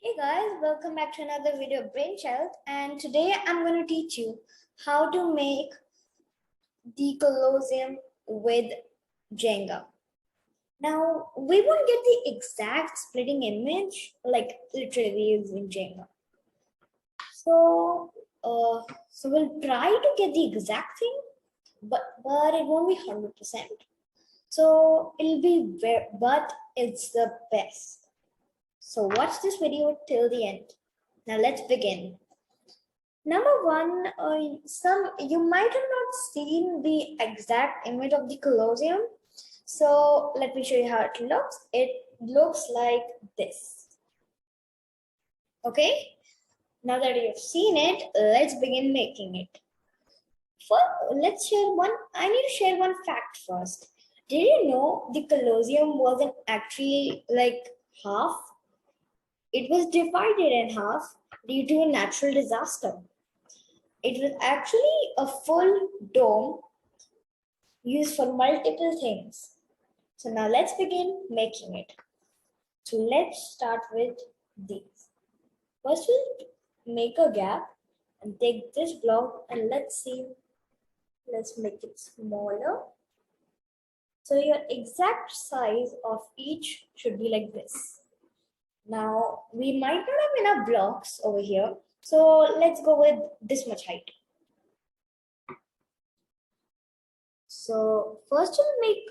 Hey guys, welcome back to another video of Brainchild, and today I'm going to teach you how to make the Colosseum with Jenga. Now, we won't get the exact splitting image, like literally using Jenga. So we'll try to get the exact thing, but it won't be 100%. So it'll be but it's the best. So watch this video till the end. Now let's begin. Number one, some you might have not seen the exact image of the Colosseum. So let me show you how it looks. It looks like this. Okay. Now that you've seen it, let's begin making it. Let's share one. I need to share one fact first. Did you know the Colosseum wasn't actually like half? It was divided in half due to a natural disaster. It was actually a full dome used for multiple things. So now let's begin making it. So let's start with these. First we'll make a gap and take this block and let's make it smaller. So your exact size of each should be like this. Now we might not have enough blocks over here. So let's go with this much height. So first we'll make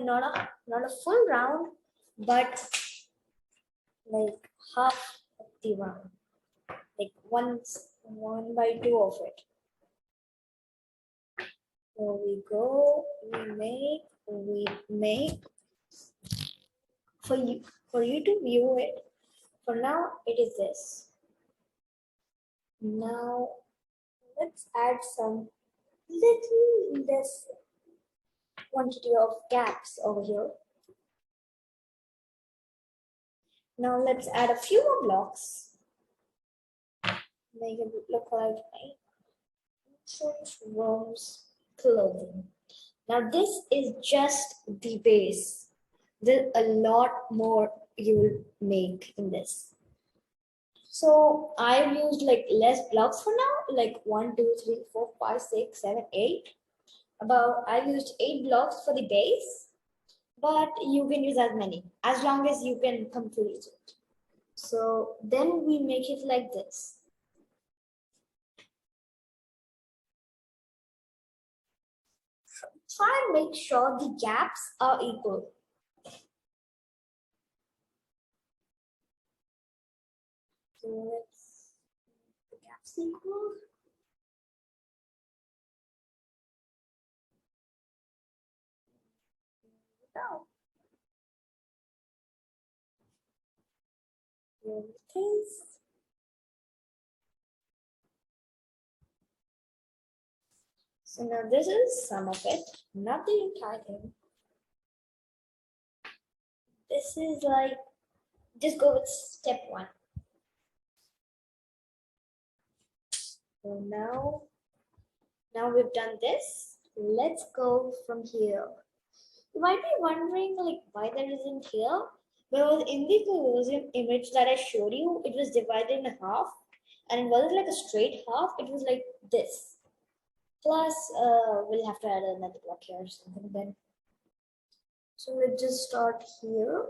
not a full round, but like half of the round, like one by two of it. So we go, we make for you to view it. For now, it is this. Now let's add some little less quantity of gaps over here. Now let's add a few more blocks. Make it look like ancient Rome's clothing. Now this is just the base. There's a lot more you will make in this. So I've used like less blocks for now, like 1, 2, 3, 4, 5, 6, 7, 8. I've used 8 blocks for the base, but you can use as many as long as you can complete it. So then we make it like this. Try and make sure the gaps are equal. So let's the gaps equal. Now, here it is. So now this is some of it, not the entire thing. This is like, just go with step 1. So now we've done this. Let's go from here. You might be wondering like why there isn't here. Because in the Colosseum image that I showed you, it was divided in half, and it wasn't like a straight half, it was like this. Plus, we'll have to add another block here or something then. So we'll just start here.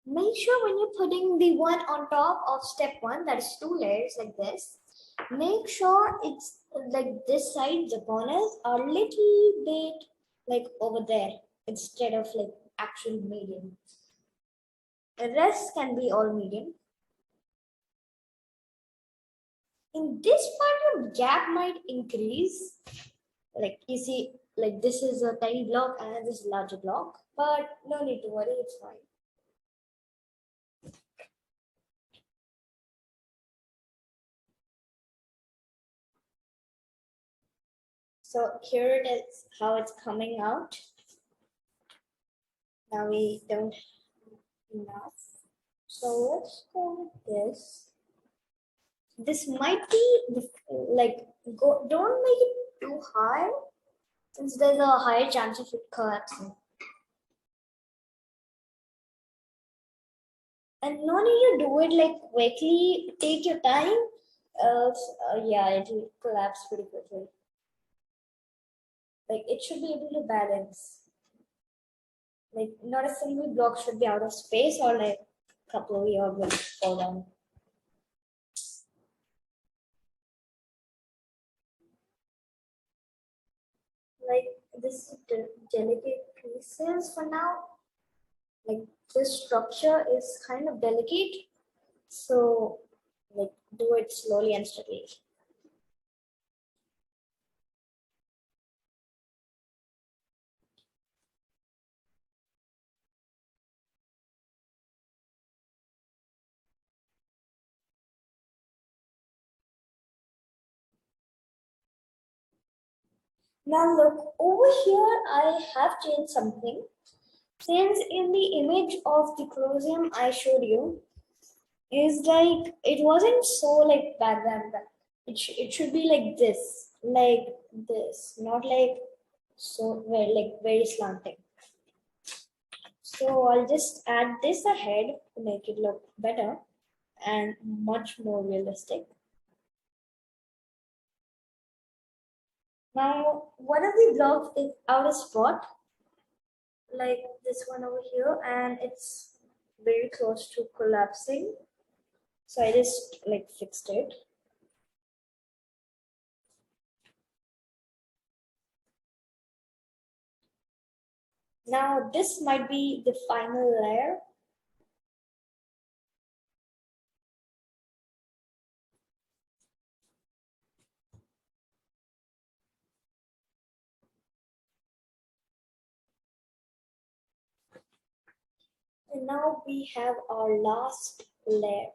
Make sure when you're putting the one on top of step 1, that is 2 layers like this, make sure it's like this side, the corners are a little bit like over there instead of like actual medium. The rest can be all medium. In this part, your gap might increase. Like you see, like this is a tiny block and this is a larger block, but no need to worry, it's fine. So here it is, how it's coming out. Now we don't have enough. So let's go with this. This might be like, don't make it too high since there's a higher chance of it collapsing. And no need to do it like quickly. Take your time. Yeah, it will collapse pretty quickly. Like it should be able to balance. Like not a single block should be out of space or like a couple of your will fall down. Like this delicate pieces for now. Like this structure is kind of delicate, so like do it slowly and steadily. Now look over here. I have changed something. Since in the image of the Colosseum I showed you is like it wasn't so like back then. It should be like this, not like so very like very slanting. So I'll just add this ahead to make it look better and much more realistic. Now, one of the blocks is out of spot, like this one over here, and it's very close to collapsing. So I just like fixed it. Now this might be the final layer. And now we have our last layer.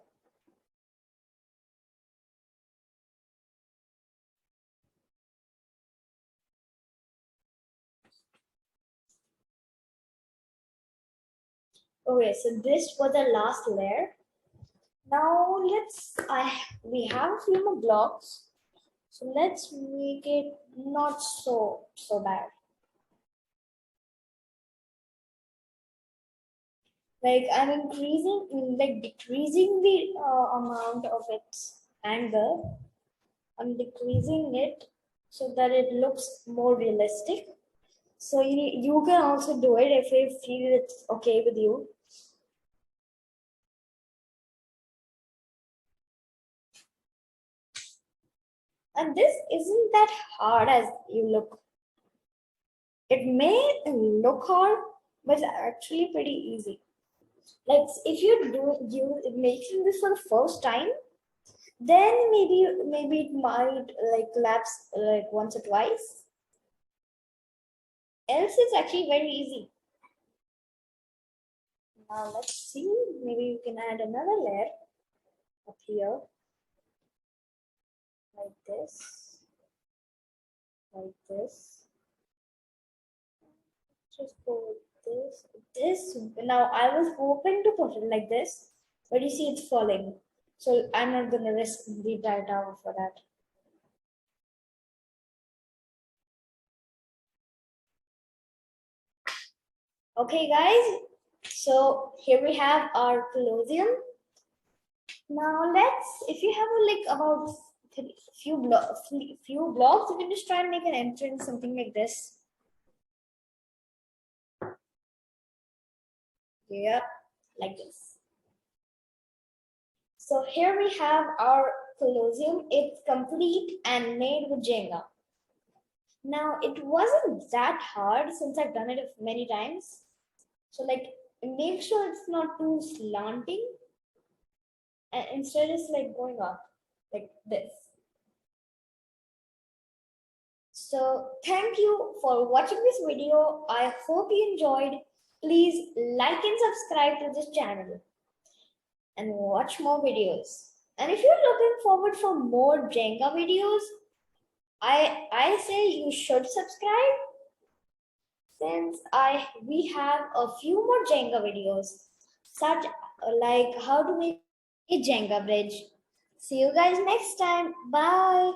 Okay, so this was the last layer. Now we have a few more blocks. So let's make it not so bad. Like I'm like decreasing the amount of its angle. I'm decreasing it so that it looks more realistic. So you can also do it if you feel it's okay with you. And this isn't that hard as you look. It may look hard, but it's actually pretty easy. Like if you making this for the first time, then maybe it might like collapse like once or twice. Else it's actually very easy. Now let's see, maybe you can add another layer up here, like this, like this. Just go with this. Now I was hoping to put it like this, but you see it's falling. So I'm not gonna risk the entire tower for that. Okay guys, so here we have our Colosseum. Now if you have like about few blocks, you can just try and make an entrance, something like this. Yeah, like this. So here we have our Colosseum. It's complete and made with Jenga. Now it wasn't that hard since I've done it many times. So like make sure it's not too slanting, and instead it's like going up like this. So thank you for watching this video. I hope you enjoyed. Please like and subscribe to this channel and watch more videos. And if you're looking forward for more Jenga videos, I say you should subscribe since we have a few more Jenga videos such like how to make a Jenga bridge. See you guys next time. Bye.